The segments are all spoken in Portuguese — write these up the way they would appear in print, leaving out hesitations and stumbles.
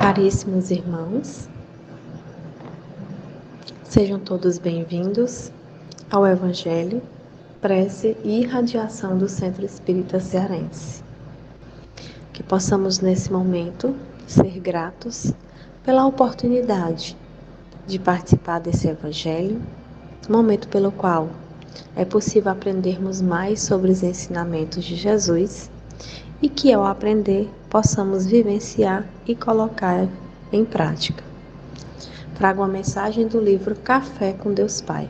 Caríssimos irmãos, sejam todos bem-vindos ao Evangelho, Prece e Irradiação do Centro Espírita Cearense. Que possamos nesse momento ser gratos pela oportunidade de participar desse Evangelho, momento pelo qual é possível aprendermos mais sobre os ensinamentos de Jesus e que ao aprender possamos vivenciar e colocar em prática. Trago uma mensagem do livro Café com Deus Pai,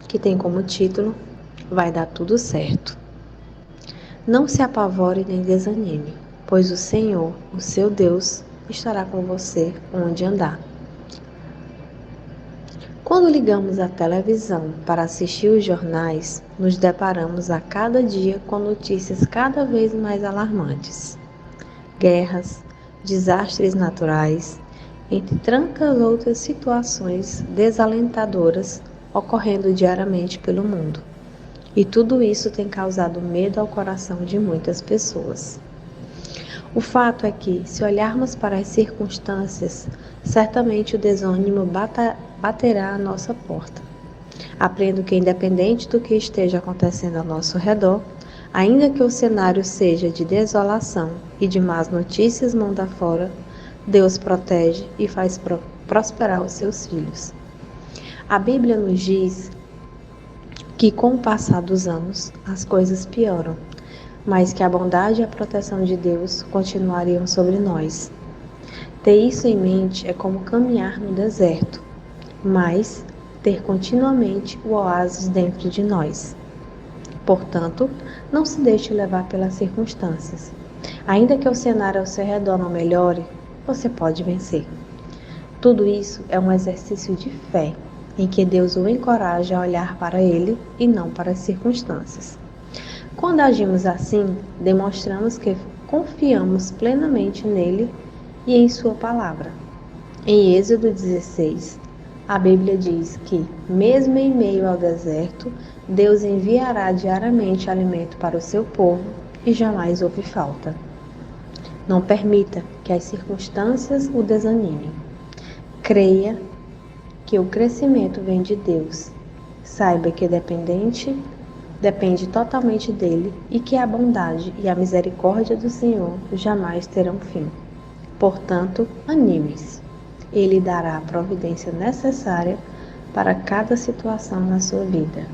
que tem como título Vai dar tudo certo. Não se apavore nem desanime, pois o Senhor, o seu Deus, estará com você onde andar. Quando ligamos a televisão para assistir os jornais, nos deparamos a cada dia com notícias cada vez mais alarmantes. Guerras, desastres naturais, entre tantas outras situações desalentadoras ocorrendo diariamente pelo mundo. E tudo isso tem causado medo ao coração de muitas pessoas. O fato é que, se olharmos para as circunstâncias, certamente o desânimo baterá à nossa porta. Aprendo que, independente do que esteja acontecendo ao nosso redor, ainda que o cenário seja de desolação e de más notícias mundo afora, Deus protege e faz prosperar os seus filhos. A Bíblia nos diz que, com o passar dos anos, as coisas pioram, mas que a bondade e a proteção de Deus continuariam sobre nós. Ter isso em mente é como caminhar no deserto, mas ter continuamente o oásis dentro de nós. Portanto, não se deixe levar pelas circunstâncias. Ainda que o cenário ao seu redor não melhore, você pode vencer. Tudo isso é um exercício de fé, em que Deus o encoraja a olhar para Ele e não para as circunstâncias. Quando agimos assim, demonstramos que confiamos plenamente nele e em sua palavra. Em Êxodo 16, a Bíblia diz que, mesmo em meio ao deserto, Deus enviará diariamente alimento para o seu povo e jamais houve falta. Não permita que as circunstâncias o desanimem. Creia que o crescimento vem de Deus. Saiba que depende totalmente dele e que a bondade e a misericórdia do Senhor jamais terão fim. Portanto, anime-se. Ele dará a providência necessária para cada situação na sua vida.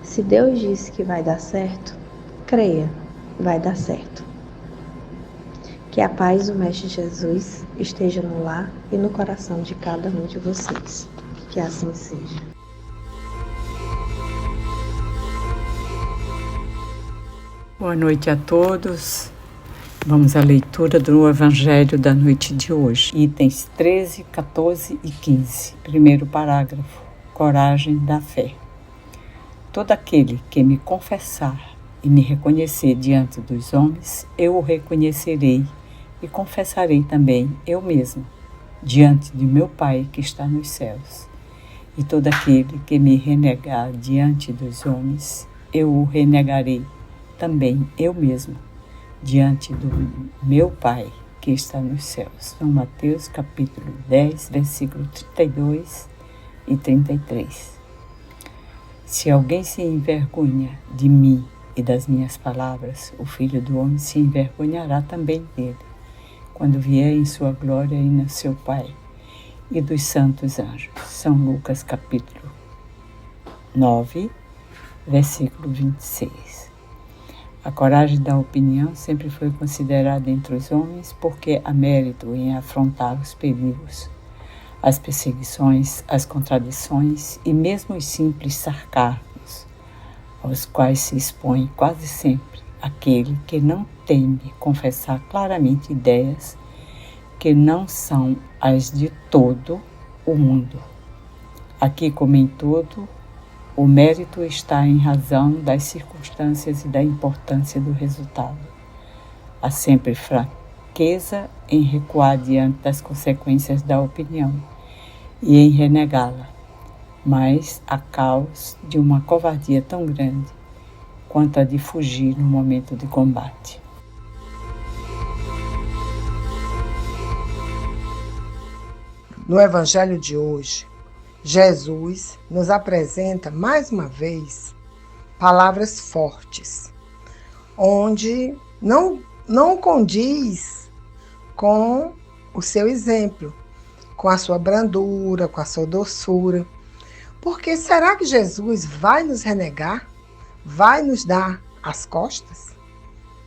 Se Deus disse que vai dar certo, creia, vai dar certo. Que a paz do Mestre Jesus esteja no lar e no coração de cada um de vocês. Que assim seja. Boa noite a todos. Vamos à leitura do Evangelho da noite de hoje, itens 13, 14 e 15. Primeiro parágrafo, coragem da fé. Todo aquele que me confessar e me reconhecer diante dos homens, eu o reconhecerei e confessarei também eu mesmo, diante de meu Pai que está nos céus. E todo aquele que me renegar diante dos homens, eu o renegarei também eu mesmo, diante do meu Pai que está nos céus. São Mateus capítulo 10, versículo 32 e 33. Se alguém se envergonha de mim e das minhas palavras, o Filho do Homem se envergonhará também dele, quando vier em sua glória e no seu Pai e dos santos anjos. São Lucas capítulo 9, versículo 26. A coragem da opinião sempre foi considerada entre os homens porque há mérito em afrontar os perigos, as perseguições, as contradições e mesmo os simples sarcasmos, aos quais se expõe quase sempre aquele que não teme confessar claramente ideias que não são as de todo o mundo. Aqui, como em todo, o mérito está em razão das circunstâncias e da importância do resultado. Há sempre fraqueza em recuar diante das consequências da opinião e em renegá-la, mas há caos de uma covardia tão grande quanto a de fugir no momento de combate. No Evangelho de hoje, Jesus nos apresenta mais uma vez palavras fortes, onde não condiz com o seu exemplo, com a sua brandura, com a sua doçura. Porque será que Jesus vai nos renegar? Vai nos dar as costas?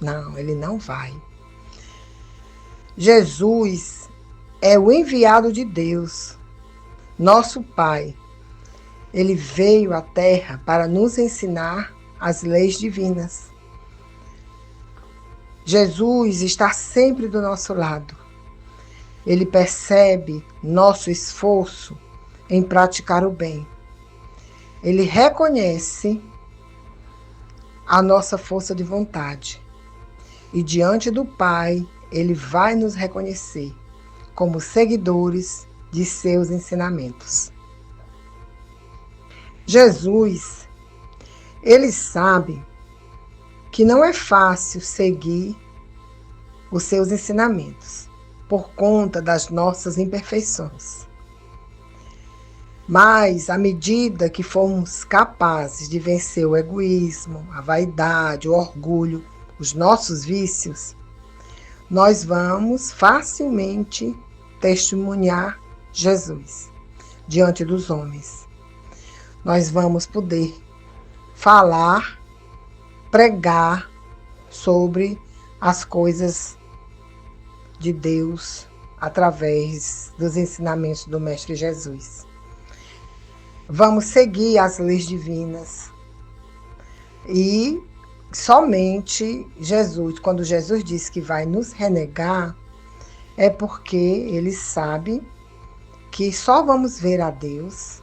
Não, ele não vai. Jesus é o enviado de Deus, nosso Pai. Ele veio à Terra para nos ensinar as leis divinas. Jesus está sempre do nosso lado. Ele percebe nosso esforço em praticar o bem. Ele reconhece a nossa força de vontade. E diante do Pai, ele vai nos reconhecer como seguidores de seus ensinamentos. Jesus, ele sabe que não é fácil seguir os seus ensinamentos por conta das nossas imperfeições. Mas, à medida que formos capazes de vencer o egoísmo, a vaidade, o orgulho, os nossos vícios, nós vamos facilmente testemunhar Jesus diante dos homens. Nós vamos poder falar, pregar sobre as coisas de Deus através dos ensinamentos do Mestre Jesus. Vamos seguir as leis divinas. E somente Jesus, quando Jesus diz que vai nos renegar, é porque ele sabe que só vamos ver a Deus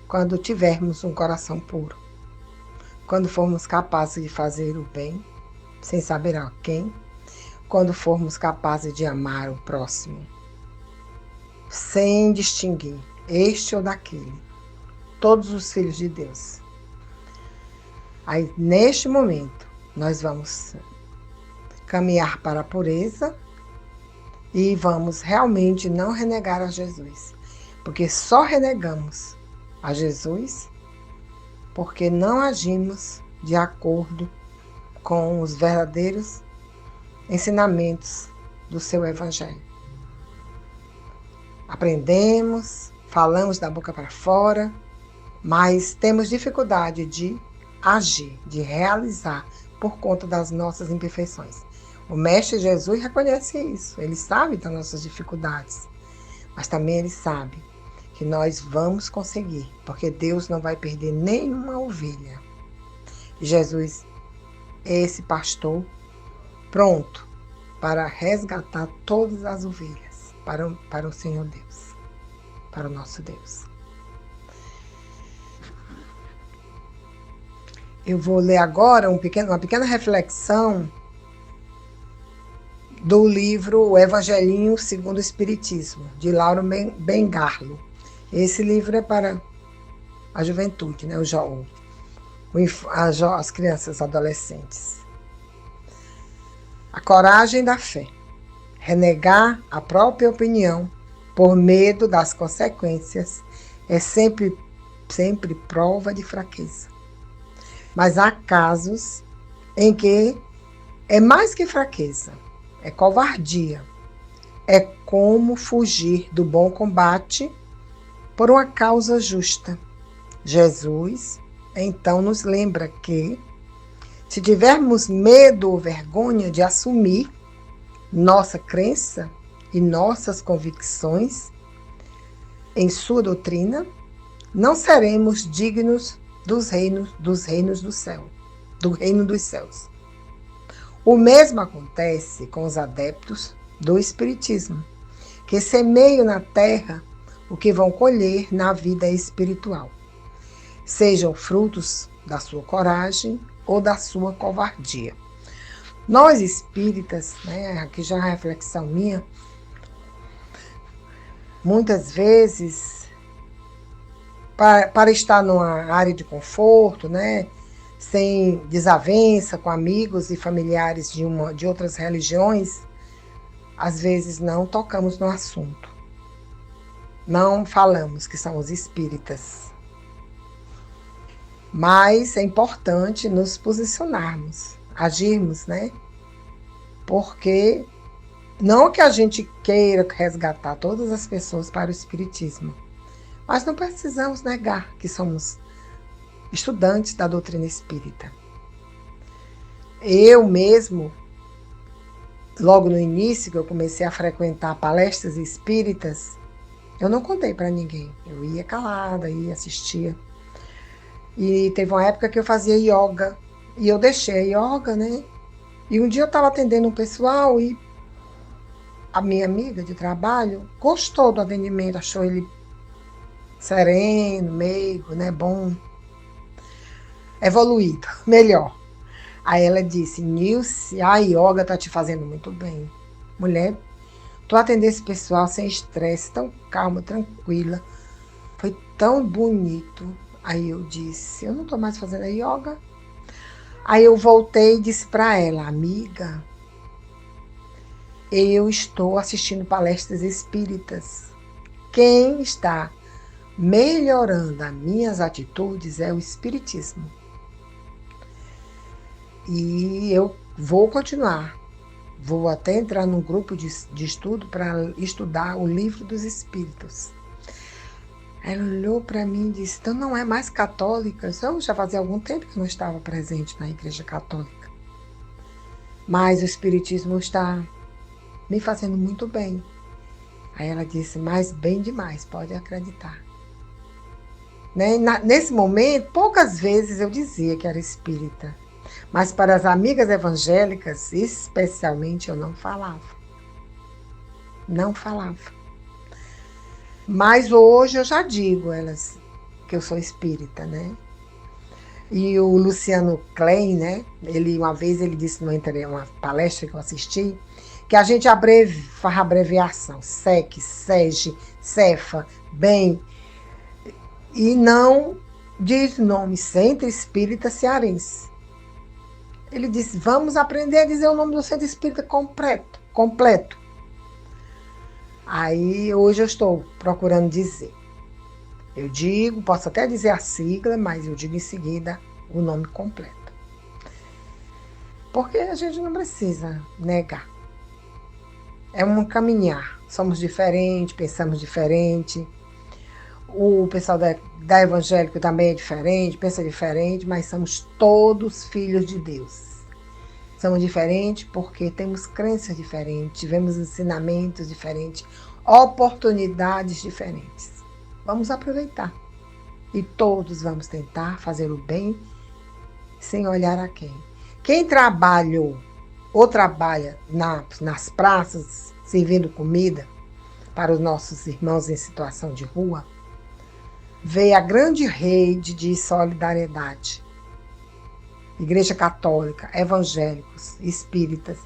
quando tivermos um coração puro. Quando formos capazes de fazer o bem, sem saber a quem. Quando formos capazes de amar o próximo, sem distinguir este ou daquele. Todos os filhos de Deus. Aí, neste momento, nós vamos caminhar para a pureza e vamos realmente não renegar a Jesus. Porque só renegamos a Jesus porque não agimos de acordo com os verdadeiros ensinamentos do seu Evangelho. Aprendemos, falamos da boca para fora, mas temos dificuldade de agir, de realizar por conta das nossas imperfeições. O Mestre Jesus reconhece isso, ele sabe das nossas dificuldades, mas também ele sabe que nós vamos conseguir, porque Deus não vai perder nenhuma ovelha. E Jesus é esse pastor pronto para resgatar todas as ovelhas para o Senhor Deus, para o nosso Deus. Eu vou ler agora uma pequena reflexão do livro O Evangelinho segundo o Espiritismo, de Lauro Bengarlo. Esse livro é para a juventude, né? As crianças, adolescentes. A coragem da fé. Renegar a própria opinião por medo das consequências é sempre prova de fraqueza. Mas há casos em que é mais que fraqueza, é covardia. É como fugir do bom combate por uma causa justa. Jesus, então, nos lembra que, se tivermos medo ou vergonha de assumir nossa crença e nossas convicções em sua doutrina, não seremos dignos do reino dos céus. O mesmo acontece com os adeptos do Espiritismo, que semeiam na terra o que vão colher na vida espiritual, sejam frutos da sua coragem ou da sua covardia. Nós espíritas, né, aqui já é uma reflexão minha, muitas vezes, para estar numa área de conforto, né, sem desavença com amigos e familiares de outras religiões, às vezes não tocamos no assunto. não falamos que são os espíritas. Mas é importante nos posicionarmos, agirmos, né? Porque não que a gente queira resgatar todas as pessoas para o espiritismo, mas não precisamos negar que somos estudantes da doutrina espírita. Eu mesmo, logo no início que eu comecei a frequentar palestras espíritas, eu não contei para ninguém. Eu ia calada, ia assistia. E teve uma época que eu fazia yoga. E eu deixei a yoga, né? E um dia eu estava atendendo um pessoal e a minha amiga de trabalho gostou do atendimento, achou ele sereno, meigo, né? Bom, evoluído, melhor. Aí ela disse: Nilce, a yoga tá te fazendo muito bem. Mulher, tu atender esse pessoal sem estresse, tão calma, tranquila. Foi tão bonito. Aí eu disse: eu não tô mais fazendo a yoga. Aí eu voltei e disse para ela: amiga, eu estou assistindo palestras espíritas. Quem está melhorando as minhas atitudes é o espiritismo. E eu vou continuar. Vou até entrar num grupo de estudo para estudar o livro dos espíritos. Ela olhou para mim e disse: então não é mais católica? Eu já fazia algum tempo que não estava presente na igreja católica. Mas o espiritismo está me fazendo muito bem. Aí ela disse: mas bem demais, pode acreditar. Né? Nesse momento, poucas vezes eu dizia que era espírita. Mas para as amigas evangélicas, especialmente, eu não falava. Não falava. Mas hoje eu já digo elas que eu sou espírita, né? E o Luciano Klein, né? Uma vez ele disse numa palestra que eu assisti, que a gente faz abreviação, SEC, SEG, CEFA, BEM, e não diz nome Centro Espírita Cearense. Ele disse: vamos aprender a dizer o nome do Centro Espírita completo. Aí hoje eu estou procurando dizer. Eu digo, posso até dizer a sigla, mas eu digo em seguida o nome completo. Porque a gente não precisa negar. É um caminhar. Somos diferentes, pensamos diferente. O pessoal da evangélica também é diferente, pensa diferente, mas somos todos filhos de Deus. Somos diferentes porque temos crenças diferentes, tivemos ensinamentos diferentes, oportunidades diferentes. Vamos aproveitar. E todos vamos tentar fazer o bem sem olhar a quem. Quem trabalhou ou trabalha nas praças servindo comida para os nossos irmãos em situação de rua, vê a grande rede de solidariedade. Igreja católica, evangélicos, espíritas,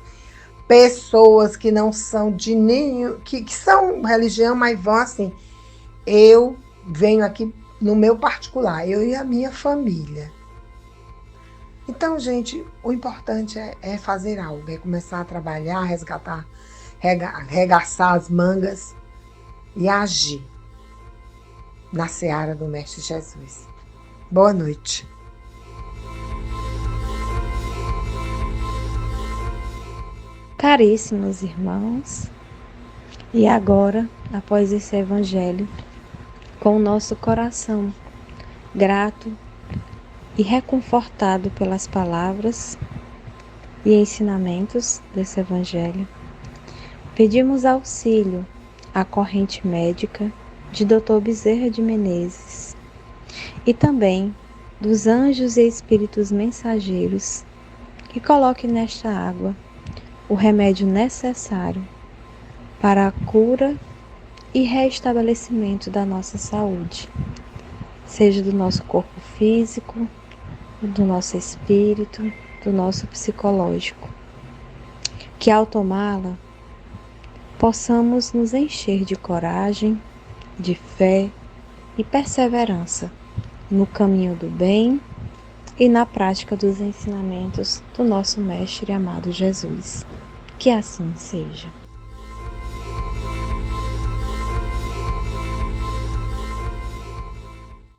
pessoas que não são de nenhum, que são religião, mas vão assim. Eu venho aqui no meu particular, eu e a minha família. Então, gente, o importante é fazer algo, é começar a trabalhar, resgatar, arregaçar as mangas e agir na seara do Mestre Jesus. Boa noite. Caríssimos irmãos, e agora, após esse evangelho, com o nosso coração grato e reconfortado pelas palavras e ensinamentos desse evangelho, pedimos auxílio à corrente médica de Dr. Bezerra de Menezes e também dos anjos e espíritos mensageiros que coloque nesta água o remédio necessário para a cura e restabelecimento da nossa saúde, seja do nosso corpo físico, do nosso espírito, do nosso psicológico. Que ao tomá-la, possamos nos encher de coragem, de fé e perseverança no caminho do bem e na prática dos ensinamentos do nosso Mestre amado Jesus. Que assim seja.